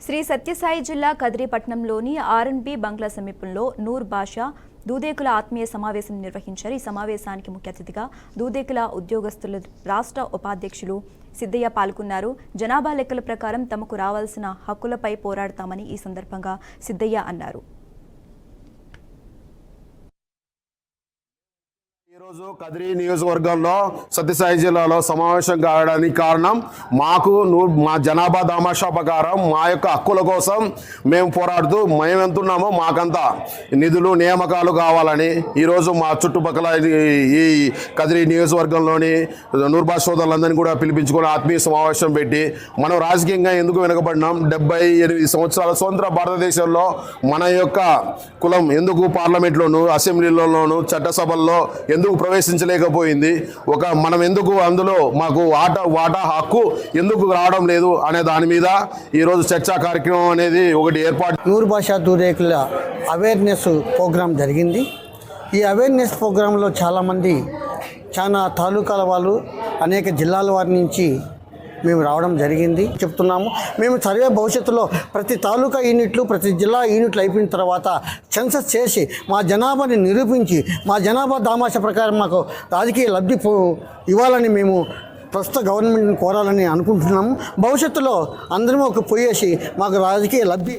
శ్రీ సత్యసాయి జిల్లా కదిరిపట్నంలోని ఆర్ఎన్బి బంగ్లా సమీపంలో నూర్ బాషా దూదేకుల ఆత్మీయ సమావేశం నిర్వహించారు. ఈ సమావేశానికి ముఖ్య అతిథిగా దూదేకుల ఉద్యోగస్తుల రాష్ట్ర ఉపాధ్యక్షులు సిద్ధయ్య పాల్గొన్నారు. జనాభా లెక్కల ప్రకారం తమకు రావాల్సిన హక్కులపై పోరాడతామని ఈ సందర్భంగా సిద్ధయ్య అన్నారు. ఈరోజు కదిరి నియోజకవర్గంలో సత్యసాయి జిల్లాలో సమావేశం కావడానికి కారణం మా జనాభా దామాషా ప్రకారం మా యొక్క హక్కుల కోసం మేము పోరాడుతూ మేము ఎంతున్నామో మాకంతా నిధులు నియామకాలు కావాలని ఈరోజు మా చుట్టుపక్కల ఈ కదిరి నియోజకవర్గంలోని నూర్బా సోదరులందరినీ కూడా పిలిపించుకొని ఆత్మీయ సమావేశం పెట్టి మనం రాజకీయంగా ఎందుకు వెనుకబడినాం, 78 సంవత్సరాల స్వతంత్ర భారతదేశంలో మన యొక్క కులం ఎందుకు పార్లమెంట్లోను అసెంబ్లీలోను చట్టసభల్లో ఎందుకు ప్రవేశించలేకపోయింది, మనం ఎందుకు అందులో మాకు వాటా హక్కు ఎందుకు రావడం లేదు అనే దాని మీద ఈరోజు చర్చా కార్యక్రమం అనేది ఒకటి ఏర్పాటు. నూర్ బాషా దూదేకుల అవేర్నెస్ ప్రోగ్రాం జరిగింది. ఈ అవేర్నెస్ ప్రోగ్రాంలో చాలామంది తాలూకాల వాళ్ళు అనేక జిల్లాల వారి నుంచి మేము రావడం జరిగింది. చెప్తున్నాము, మేము సర్వే భవిష్యత్తులో ప్రతి తాలూకా యూనిట్లు ప్రతి జిల్లా యూనిట్లు అయిపోయిన తర్వాత సెన్సస్ చేసి మా జనాభాని నిరూపించి మా జనాభా దామాష ప్రకారం మాకు రాజకీయ లబ్ధి ఇవ్వాలని మేము ప్రస్తుత గవర్నమెంట్ని కోరాలని అనుకుంటున్నాము. భవిష్యత్తులో అందరం ఒక పోయేసి మాకు రాజకీయ లబ్ధి